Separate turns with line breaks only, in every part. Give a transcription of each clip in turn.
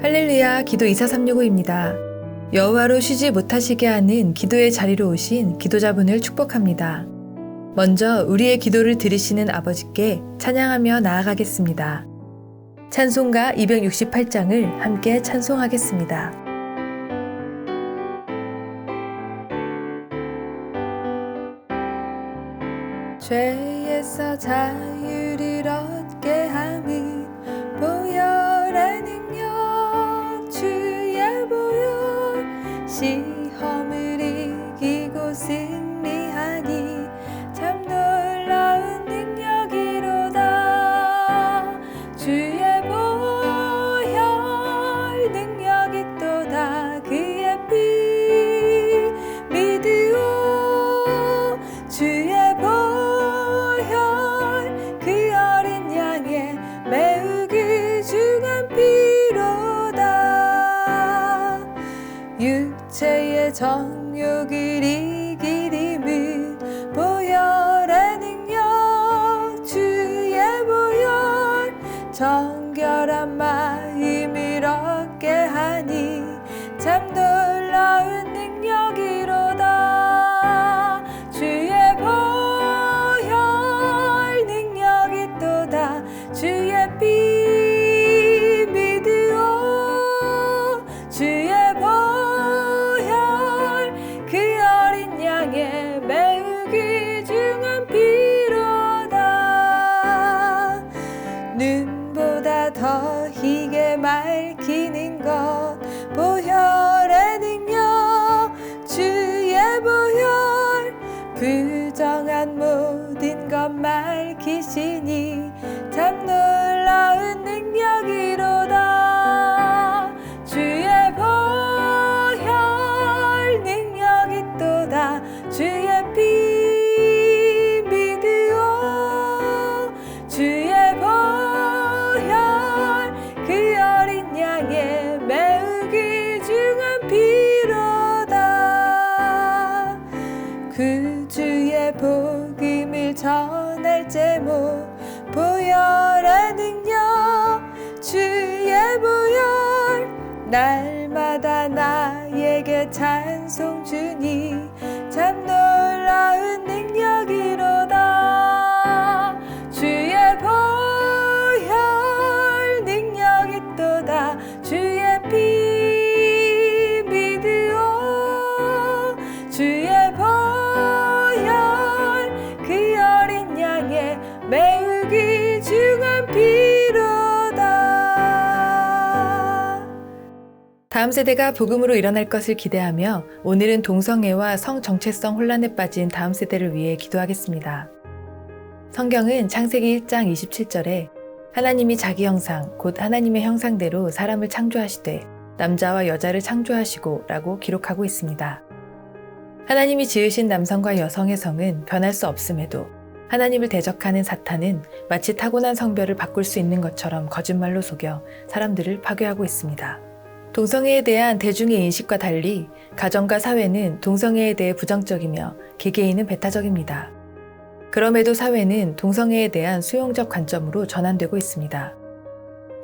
할렐루야, 기도 24365입니다. 여호와로 쉬지 못하시게 하는 기도의 자리로 오신 기도자분을 축복합니다. 먼저 우리의 기도를 들으시는 아버지께 찬양하며 나아가겠습니다. 찬송가 268장을 함께 찬송하겠습니다. 죄에서 자유를 얻게 함은 보혈의 능력, 주의 보혈. 시험을 이기고 승리하니 참 놀라운 능력이로다. 주의 보혈 능력이 또다. 그의 피 믿으오. 주의 매우 귀중한 피로다. 육체의 정욕을 이기림은 보혈의 능력, 주의 보혈. 정결한 마음을 얻게 하니 참 놀라운 능력이로다. 주의 보혈 능력이 또다. 주의 피 믿으오. 주의 보혈 그 어린 양의 매우 귀중한 피로다. 눈보다 더 희게 맑히는 것 보혈의 능력, 주의 보혈. 부정한 모든 것 맑히시니 참 놀라운 능력이로다. 주의 보혈 능력이 또다. 주의 피 믿으오. 주의 보혈 그 어린 양의 매우 귀중한 피로다. 구주의 복음을 전할 제목 보혈의 능력, 주의 보혈. 날마다 나에게 찬송 주니 참 놀라운 능력이로다. 주의 보혈 능력이 또다. 주의 피 믿으오. 주의 보혈 그 어린 양의 매우 귀중한 피로다. 다음 세대가 복음으로 일어날 것을 기대하며 오늘은 동성애와 성 정체성 혼란에 빠진 다음 세대를 위해 기도하겠습니다. 성경은 창세기 1장 27절에 하나님이 자기 형상, 곧 하나님의 형상대로 사람을 창조하시되 남자와 여자를 창조하시고 라고 기록하고 있습니다. 하나님이 지으신 남성과 여성의 성은 변할 수 없음에도 하나님을 대적하는 사탄은 마치 타고난 성별을 바꿀 수 있는 것처럼 거짓말로 속여 사람들을 파괴하고 있습니다. 동성애에 대한 대중의 인식과 달리 가정과 사회는 동성애에 대해 부정적이며 개개인은 배타적입니다. 그럼에도 사회는 동성애에 대한 수용적 관점으로 전환되고 있습니다.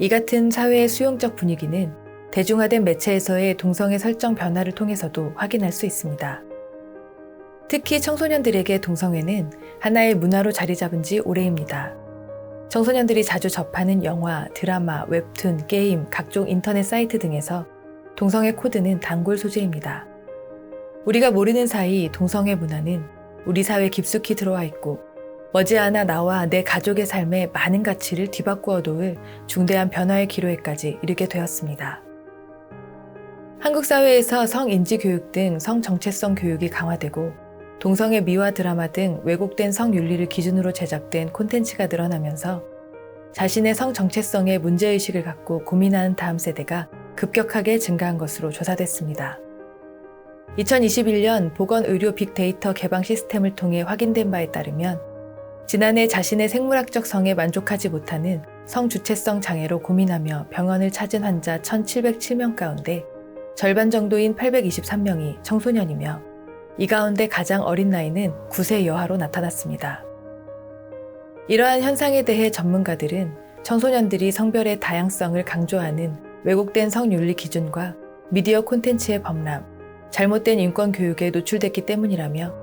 이 같은 사회의 수용적 분위기는 대중화된 매체에서의 동성애 설정 변화를 통해서도 확인할 수 있습니다. 특히 청소년들에게 동성애는 하나의 문화로 자리 잡은 지 오래입니다. 청소년들이 자주 접하는 영화, 드라마, 웹툰, 게임, 각종 인터넷 사이트 등에서 동성애 코드는 단골 소재입니다. 우리가 모르는 사이 동성애 문화는 우리 사회에 깊숙이 들어와 있고 머지않아 나와 내 가족의 삶에 많은 가치를 뒤바꾸어 놓을 중대한 변화의 기로에까지 이르게 되었습니다. 한국 사회에서 성인지 교육 등 성정체성 교육이 강화되고 동성애 미화 드라마 등 왜곡된 성윤리를 기준으로 제작된 콘텐츠가 늘어나면서 자신의 성정체성에 문제의식을 갖고 고민하는 다음 세대가 급격하게 증가한 것으로 조사됐습니다. 2021년 보건의료 빅데이터 개방 시스템을 통해 확인된 바에 따르면 지난해 자신의 생물학적 성에 만족하지 못하는 성주체성 장애로 고민하며 병원을 찾은 환자 1,707명 가운데 절반 정도인 823명이 청소년이며 이 가운데 가장 어린 나이는 9세 여하로 나타났습니다. 이러한 현상에 대해 전문가들은 청소년들이 성별의 다양성을 강조하는 왜곡된 성윤리 기준과 미디어 콘텐츠의 범람, 잘못된 인권 교육에 노출됐기 때문이라며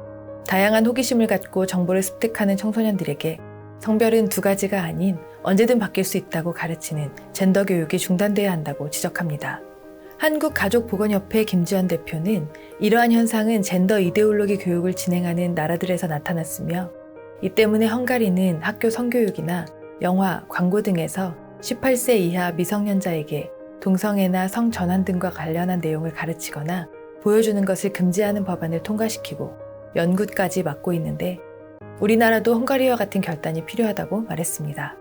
다양한 호기심을 갖고 정보를 습득하는 청소년들에게 성별은 두 가지가 아닌 언제든 바뀔 수 있다고 가르치는 젠더 교육이 중단돼야 한다고 지적합니다. 한국가족보건협회 김지연 대표는 이러한 현상은 젠더 이데올로기 교육을 진행하는 나라들에서 나타났으며 이 때문에 헝가리는 학교 성교육이나 영화, 광고 등에서 18세 이하 미성년자에게 동성애나 성전환 등과 관련한 내용을 가르치거나 보여주는 것을 금지하는 법안을 통과시키고 연구까지 맡고 있는데 우리나라도 헝가리와 같은 결단이 필요하다고 말했습니다.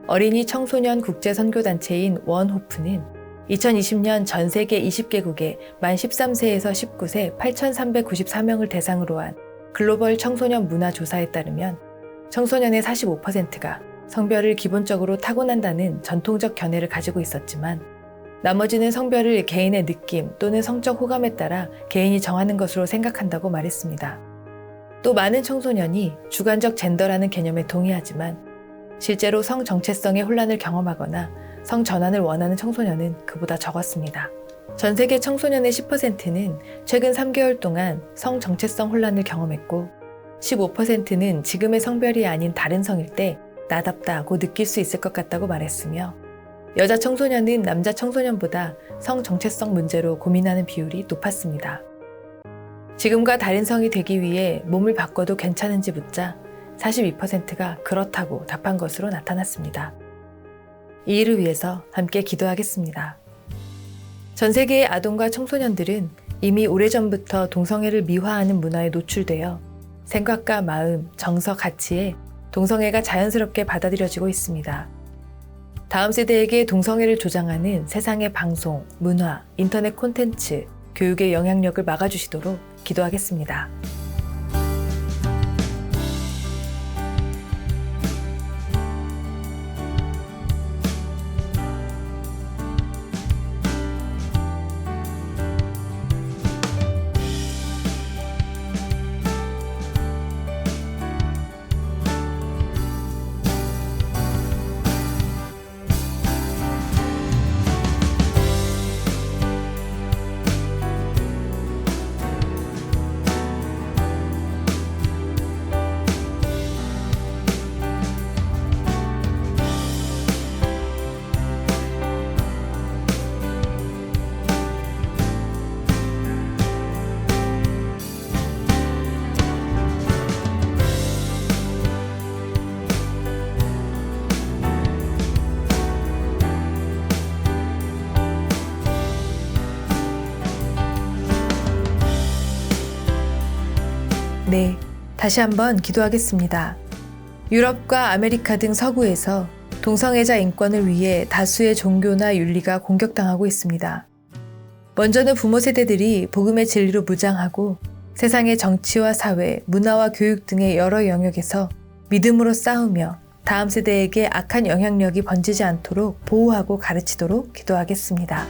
어린이 청소년 국제선교단체인 원호프는 2020년 전 세계 20개국의 만 13세에서 19세 8,394명을 대상으로 한 글로벌 청소년 문화 조사에 따르면 청소년의 45%가 성별을 기본적으로 타고난다는 전통적 견해를 가지고 있었지만 나머지는 성별을 개인의 느낌 또는 성적 호감에 따라 개인이 정하는 것으로 생각한다고 말했습니다. 또 많은 청소년이 주관적 젠더라는 개념에 동의하지만 실제로 성 정체성의 혼란을 경험하거나 성 전환을 원하는 청소년은 그보다 적었습니다. 전 세계 청소년의 10%는 최근 3개월 동안 성 정체성 혼란을 경험했고 15%는 지금의 성별이 아닌 다른 성일 때 나답다고 느낄 수 있을 것 같다고 말했으며 여자 청소년은 남자 청소년보다 성 정체성 문제로 고민하는 비율이 높았습니다. 지금과 다른 성이 되기 위해 몸을 바꿔도 괜찮은지 묻자 42%가 그렇다고 답한 것으로 나타났습니다. 이 일을 위해서 함께 기도하겠습니다. 전 세계의 아동과 청소년들은 이미 오래전부터 동성애를 미화하는 문화에 노출되어 생각과 마음, 정서, 가치에 동성애가 자연스럽게 받아들여지고 있습니다. 다음 세대에게 동성애를 조장하는 세상의 방송, 문화, 인터넷 콘텐츠, 교육의 영향력을 막아주시도록 기도하겠습니다. 네, 다시 한번 기도하겠습니다. 유럽과 아메리카 등 서구에서 동성애자 인권을 위해 다수의 종교나 윤리가 공격당하고 있습니다. 먼저는 부모 세대들이 복음의 진리로 무장하고 세상의 정치와 사회, 문화와 교육 등의 여러 영역에서 믿음으로 싸우며 다음 세대에게 악한 영향력이 번지지 않도록 보호하고 가르치도록 기도하겠습니다.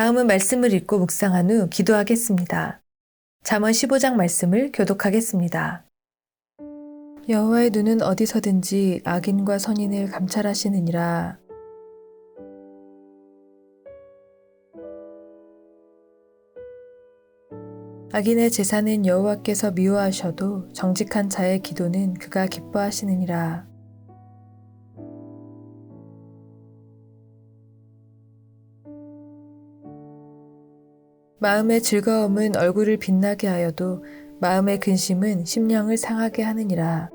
다음은 말씀을 읽고 묵상한 후 기도하겠습니다. 잠언 15장 말씀을 교독하겠습니다. 여호와의 눈은 어디서든지 악인과 선인을 감찰하시느니라. 악인의 제사는 여호와께서 미워하셔도 정직한 자의 기도는 그가 기뻐하시느니라. 마음의 즐거움은 얼굴을 빛나게 하여도 마음의 근심은 심령을 상하게 하느니라.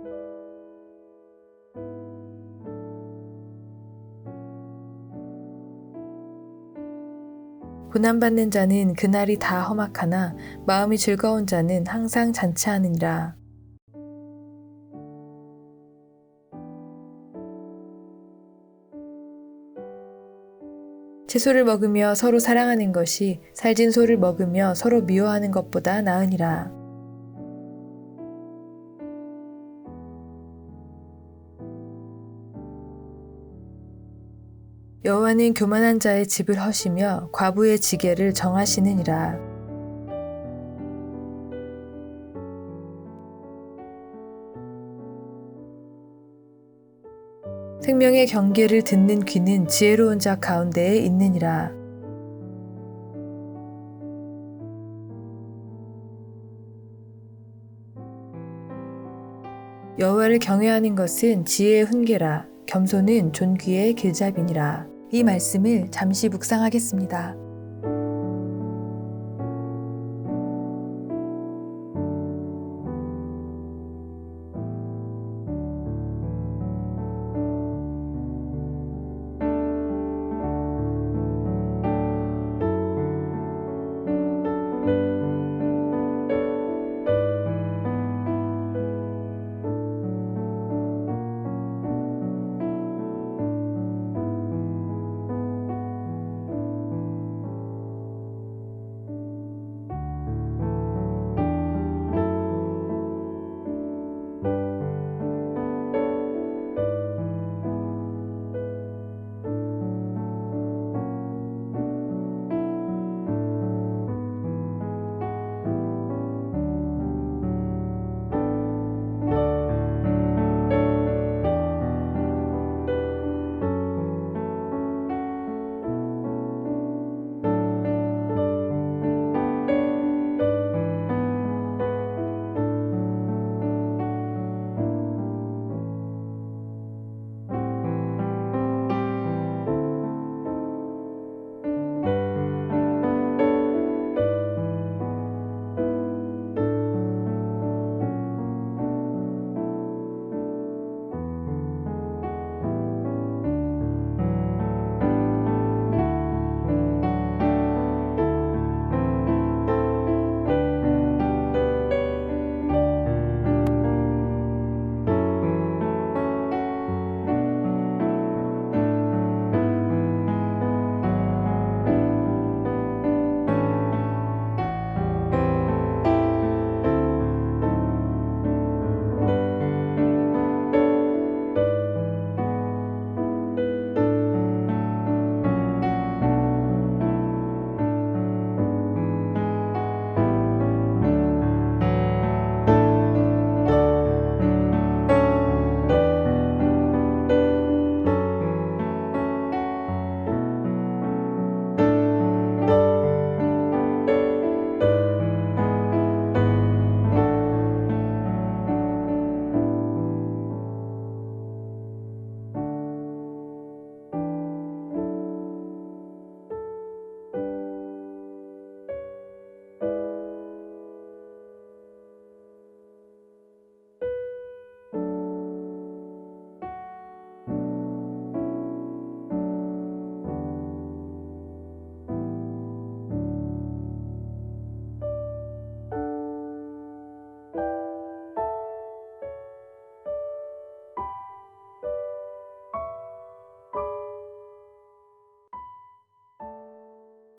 고난받는 자는 그날이 다 험악하나 마음이 즐거운 자는 항상 잔치하느니라. 채소를 먹으며 서로 사랑하는 것이 살진 소를 먹으며 서로 미워하는 것보다 나으니라. 여호와는 교만한 자의 집을 허시며 과부의 지게를 정하시느니라. 생명의 경계를 듣는 귀는 지혜로운 자 가운데에 있느니라. 여호와를 경외하는 것은 지혜의 훈계라. 겸손은 존귀의 길잡이니라. 이 말씀을 잠시 묵상하겠습니다.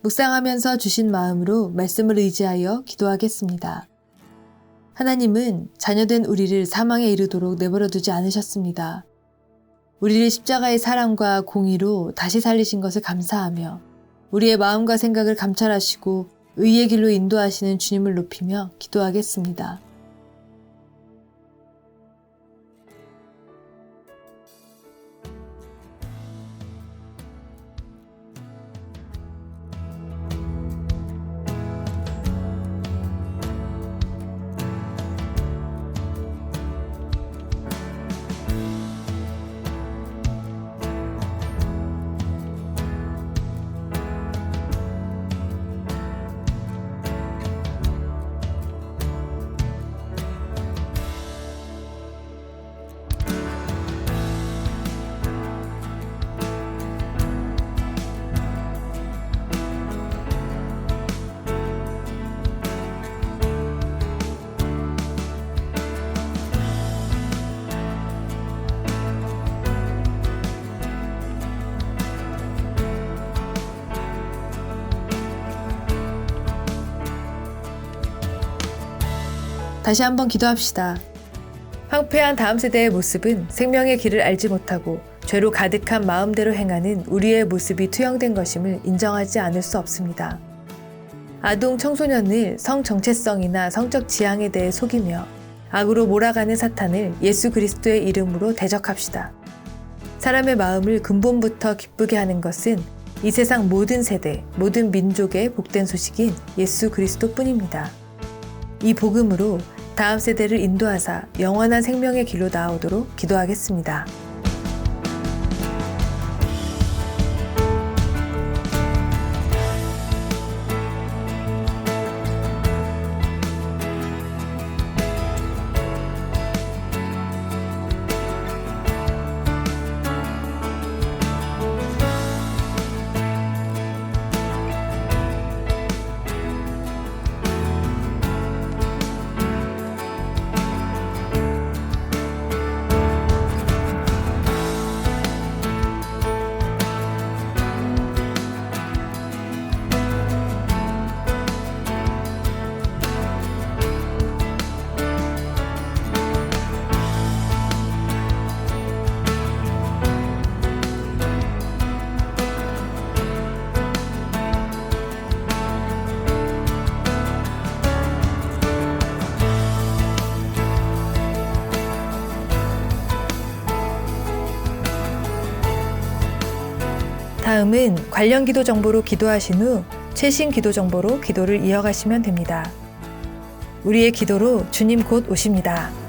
묵상하면서 주신 마음으로 말씀을 의지하여 기도하겠습니다. 하나님은 자녀된 우리를 사망에 이르도록 내버려 두지 않으셨습니다. 우리를 십자가의 사랑과 공의로 다시 살리신 것을 감사하며 우리의 마음과 생각을 감찰하시고 의의 길로 인도하시는 주님을 높이며 기도하겠습니다. 다시 한번 기도합시다. 황폐한 다음 세대의 모습은 생명의 길을 알지 못하고 죄로 가득한 마음대로 행하는 우리의 모습이 투영된 것임을 인정하지 않을 수 없습니다. 아동 청소년을 성 정체성이나 성적 지향에 대해 속이며 악으로 몰아가는 사탄을 예수 그리스도의 이름으로 대적합시다. 사람의 마음을 근본부터 기쁘게 하는 것은 이 세상 모든 세대, 모든 민족의 복된 소식인 예수 그리스도뿐입니다. 이 복음으로 다음 세대를 인도하사 영원한 생명의 길로 나아오도록 기도하겠습니다. 다음은 관련 기도 정보로 기도하신 후 최신 기도 정보로 기도를 이어가시면 됩니다. 우리의 기도로 주님 곧 오십니다.